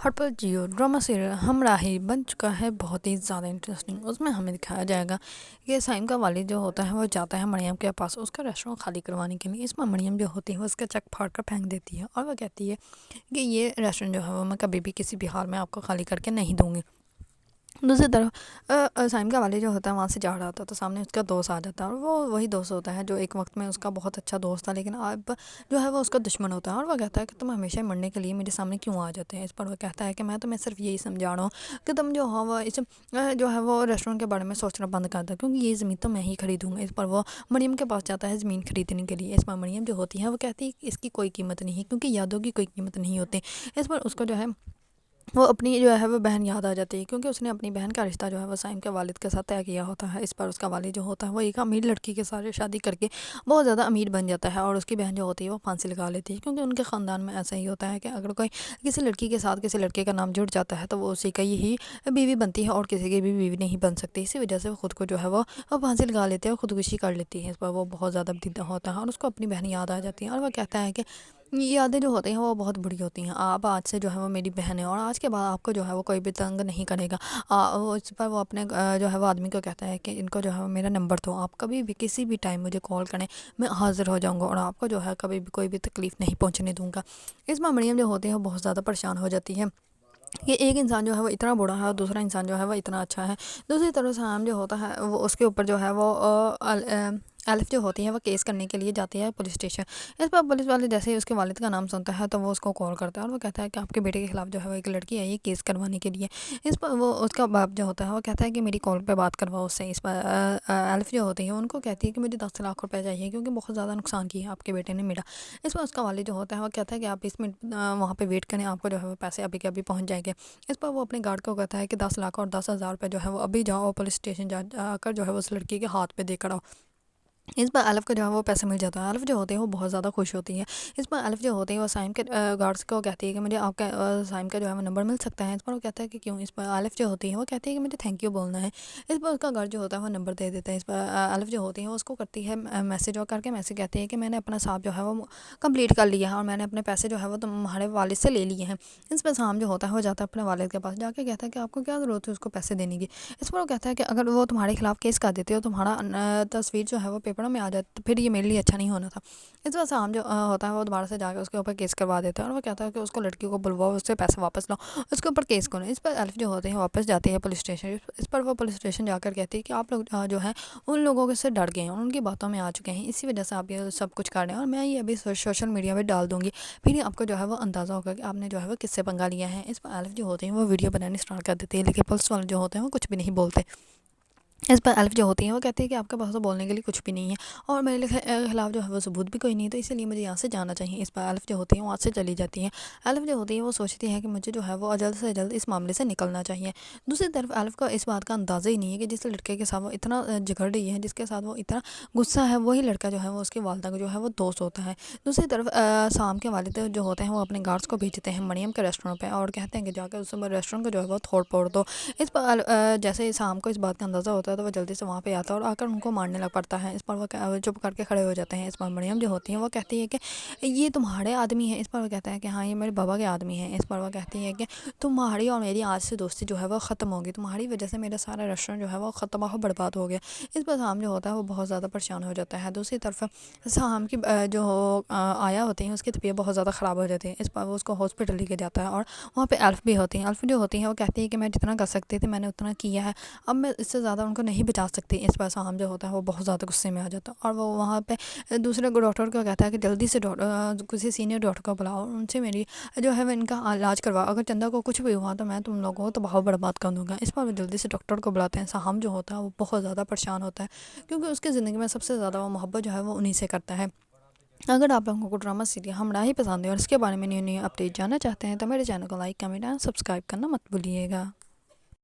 ہر پر Jio drama serial ہمراہی بن چکا ہے بہت ہی زیادہ انٹرسٹنگ۔ اس میں ہمیں دکھایا جائے گا کہ سائم کا والد جو ہوتا ہے وہ جاتا ہے مریم کے پاس اس کا ریسٹورینٹ خالی کروانے کے لیے۔ اس میں مریم جو ہوتی ہے وہ اس کا چیک پھاڑ کر پھینک دیتی ہے اور وہ کہتی ہے کہ یہ ریسٹورینٹ جو ہے وہ میں کبھی بھی کسی بھی حال میں آپ کو خالی کر کے نہیں دوں گی۔ دوسری طرف سائم کا والد جو ہوتا ہے وہاں سے جا رہا ہوتا ہے تو سامنے اس کا دوست آ جاتا ہے اور وہ وہی دوست ہوتا ہے جو ایک وقت میں اس کا بہت اچھا دوست تھا، لیکن اب جو ہے وہ اس کا دشمن ہوتا ہے اور وہ کہتا ہے کہ تم ہمیشہ مرنے کے لیے میرے سامنے کیوں آ جاتے ہیں۔ اس پر وہ کہتا ہے کہ میں تمہیں صرف یہی سمجھا رہا ہوں کہ تم جو ہو وہ اس جو ہے وہ ریسٹورینٹ کے بارے میں سوچنا بند کر دو، کیونکہ یہ زمین تو میں ہی خریدوں گا۔ اس پر وہ مریم کے پاس جاتا ہے زمین خریدنے کے لیے۔ اس پر مریم جو ہوتی ہے وہ کہتی ہے کہ اس کی کوئی قیمت نہیں ہے، کیونکہ یادوں کی کوئی قیمت نہیں ہوتی۔ اس پر اس کو جو ہے وہ اپنی جو ہے وہ بہن یاد آ جاتی ہے، کیونکہ اس نے اپنی بہن کا رشتہ جو ہے وہ سائم کے والد کے ساتھ طے کیا ہوتا ہے۔ اس پر اس کا والد جو ہوتا ہے وہ ایک امیر لڑکی کے ساتھ شادی کر کے بہت زیادہ امیر بن جاتا ہے اور اس کی بہن جو ہوتی ہے وہ پھانسی لگا لیتی ہے، کیونکہ ان کے خاندان میں ایسا ہی ہوتا ہے کہ اگر کوئی کسی لڑکی کے ساتھ کسی لڑکے کا نام جڑ جاتا ہے تو وہ اسی کا ہی بیوی بنتی ہے اور کسی کی بھی بیوی نہیں بن سکتی۔ اسی وجہ سے وہ خود کو جو ہے وہ پھانسی لگا لیتے ہیں اور خودکشی کر لیتی ہے۔ اس پر وہ بہت زیادہ بدیدہ ہوتا ہے اور اس کو اپنی بہن یاد آ جاتی ہے اور وہ کہتا ہے کہ یہ یادیں جو ہوتی ہیں وہ بہت بری ہوتی ہیں، آپ آج سے جو ہے وہ میری بہن ہے اور آج کے بعد آپ کو جو ہے وہ کوئی بھی تنگ نہیں کرے گا۔ اس پر وہ اپنے جو ہے وہ آدمی کو کہتا ہے کہ ان کو جو ہے وہ میرا نمبر دو، آپ کبھی بھی کسی بھی ٹائم مجھے کال کریں، میں حاضر ہو جاؤں گا اور آپ کو جو ہے کبھی بھی کوئی بھی تکلیف نہیں پہنچنے دوں گا۔ اس میں مریم جو ہوتی ہے وہ بہت زیادہ پریشان ہو جاتی ہے کہ ایک انسان جو ہے وہ اتنا برا ہے اور دوسرا انسان جو ہے وہ اتنا اچھا ہے۔ دوسری طرف سام جو ہوتا ہے وہ اس کے اوپر جو ہے وہ الف جو ہوتی ہے وہ کیس کرنے کے لیے جاتی ہے پولیس اسٹیشن۔ اس پر پولیس والے جیسے ہی اس کے والد کا نام سنتا ہے تو وہ اس کو کال کرتا ہے اور وہ کہتا ہے کہ آپ کے بیٹے کے خلاف جو ہے وہ ایک لڑکی آئی ہے کیس کروانے کے لیے۔ اس پر وہ اس کا باپ جو ہوتا ہے وہ کہتا ہے کہ میری کال پہ بات کرواؤ اس سے۔ اس پر الف جو ہوتی ہے ان کو کہتی ہے کہ مجھے 10 لاکھ روپے چاہیے، کیونکہ بہت زیادہ نقصان کیا ہے آپ کے بیٹے نے میرا۔ اس پر اس کا والد جو ہوتا ہے وہ کہتا ہے کہ آپ 20 منٹ وہاں پہ ویٹ کریں، آپ کو جو ہے وہ پیسے ابھی کے ابھی پہنچ جائیں گے۔ اس پر وہ اپنے گارڈ کو کہتا ہے کہ 10 لاکھ اور 10,000 روپے جو ہے وہ ابھی جاؤ پولیس اسٹیشن جا کر جو ہے وہ اس لڑکی کے ہاتھ پہ دے کر آؤ۔ اس پر الف کو جو ہے وہ پیسے مل جاتا ہے۔ الف جو ہوتی ہے وہ بہت زیادہ خوش ہوتی ہے۔ اس پر الف جو ہوتی ہے وہ سائم کے گارڈس کو کہتی ہے کہ مجھے آپ کا سائم کا جو ہے وہ نمبر مل سکتا ہے۔ اس پر وہ کہتا ہے کہ کیوں؟ اس پر الف جو ہوتی ہے وہ کہتی ہے کہ مجھے تھینک یو بولنا ہے۔ اس پر اس کا گارڈ جو ہوتا ہے وہ نمبر دے دیتا ہے۔ اس پر الف جو ہوتی ہے وہ اس کو کرتی ہے میسیج اور کر کے میسیج کہتی ہے کہ میں نے اپنا حساب جو ہے وہ کمپلیٹ کر لیا ہے اور میں نے اپنے پیسے جو ہے وہ تمہارے والد سے لے لیے ہیں۔ اس پر سام جو ہوتا ہے وہ جاتا ہے اپنے والد کے پاس، جا کے کہتا ہے کہ آپ کو کیا ضرورت ہے اس کو پیسے دینے کی۔ اس پر وہ کہتا ہے کہ اگر وہ تمہارے خلاف کیس کر دیتے ہو، تمہارا تصویر جو ہے وہ پیپروں میں آ جاتی تو پھر یہ میرے لیے اچھا نہیں ہونا تھا۔ اس وجہ سے سام جو ہوتا ہے وہ دوبارہ سے جا کے اس کے اوپر کیس کروا دیتا ہے اور وہ کہتا ہے کہ اس کو لڑکی کو بلواؤ، اس سے پیسے واپس لاؤ، اس کے اوپر کیس کرو۔ اس پر الف جو ہوتے ہیں واپس جاتے ہیں پولیس اسٹیشن۔ اس پر وہ پولیس اسٹیشن جا کر کہتی ہے کہ آپ لوگ جو ہے ان لوگوں سے ڈر گئے ہیں اور ان کی باتوں میں آ چکے ہیں، اسی وجہ سے آپ یہ سب کچھ کر رہے ہیں اور میں یہ ابھی سوشل میڈیا پہ ڈال دوں گی، پھر ہی آپ کو جو ہے وہ اندازہ ہوگا کہ آپ نے جو ہے وہ کس سے پنگا لیا ہے۔ اس پر الف جو ہوتے ہیں وہ ویڈیو بنانی اسٹارٹ کر دیتے ہیں، لیکن پولیس والے جو ہوتے ہیں وہ کچھ بھی نہیں بولتے۔ اس پر الف جو ہوتی ہیں وہ کہتی ہے کہ آپ کے پاس تو بولنے کے لیے کچھ بھی نہیں ہے اور میرے خلاف جو ہے وہ ثبوت بھی کوئی نہیں ہے، تو اسی لیے مجھے یہاں سے جانا چاہیے۔ اس پر الف جو ہوتی ہیں وہ وہاں سے چلی جاتی ہیں۔ الف جو ہوتی ہے وہ سوچتی ہے کہ مجھے جو ہے وہ جلد سے جلد اس معاملے سے نکلنا چاہیے۔ دوسری طرف الف کو اس بات کا اندازہ ہی نہیں ہے کہ جس لڑکے کے ساتھ وہ اتنا جھگڑ رہی ہے، جس کے ساتھ وہ اتنا غصہ ہے، وہی لڑکا جو ہے وہ اس کی والدہ کا جو ہے وہ دوست ہوتا ہے۔ دوسری طرف سام کے والد جو ہوتے ہیں وہ اپنے گارڈس کو بھیجتے ہیں مریم کے ریسٹورینٹ پہ اور کہتے ہیں کہ جا کے اس ریسٹورینٹ کو جو ہے وہ توڑ پھوڑ دو۔ اس پر جیسے سام کو اس بات کا اندازہ ہوتا ہے تو وہ جلدی سے وہاں پہ آتا ہے اور آ کر ان کو مارنے لگ پڑتا ہے۔ اس پر وہ چپ کر کے کھڑے ہو جاتے ہیں۔ اس پر مریم جو ہوتی ہیں وہ کہتی ہے کہ یہ تمہارے آدمی ہیں۔ اس پر وہ کہتا ہے کہ ہاں یہ میرے بابا کے آدمی ہیں۔ اس پر وہ کہتی ہے کہ تمہاری اور میری آج سے دوستی جو ہے وہ ختم ہوگی، تمہاری وجہ سے میرا سارا ریسٹورینٹ جو ہے وہ ختم و برباد ہو گیا۔ اس پر سام جو ہوتا ہے وہ بہت زیادہ پریشان ہو جاتا ہے۔ دوسری طرف سام کی جو آیا ہوتی ہیں اس کی طبیعت بہت زیادہ خراب ہو جاتی ہے۔ اس پر وہ اس کو ہاسپٹل لے کے جاتا ہے اور وہاں پہ الف بھی ہوتی ہیں۔ الف جو ہوتی ہیں وہ کہتی ہے کہ میں جتنا کر سکتی تھی میں نے اتنا کیا ہے، اب میں اس سے زیادہ ان کو نہیں بچا سکتی۔ اس پر سام جو ہوتا ہے وہ بہت زیادہ غصے میں آ جاتا ہے اور وہ وہاں پہ دوسرے ڈاکٹر کو کہتا ہے کہ جلدی سے کسی سینئر ڈاکٹر کو بلاؤ اور ان سے میری جو ہے وہ ان کا علاج کرواؤ، اگر چندہ کو کچھ بھی ہوا تو میں تم لوگوں کو تباہ و برباد کر دوں گا۔ اس پر وہ جلدی سے ڈاکٹر کو بلاتے ہیں۔ سام جو ہوتا ہے وہ بہت زیادہ پریشان ہوتا ہے، کیونکہ اس کی زندگی میں سب سے زیادہ وہ محبت جو ہے وہ انہی سے کرتا ہے۔ اگر آپ لوگوں کو ڈرامہ سیریل ہمراہی پسند ہے اور اس کے بارے میں نیو اپڈیٹ جاننا چاہتے ہیں تو میرے چینل کو لائک، کمنٹ اور سبسکرائب کرنا مت بھولیے گا۔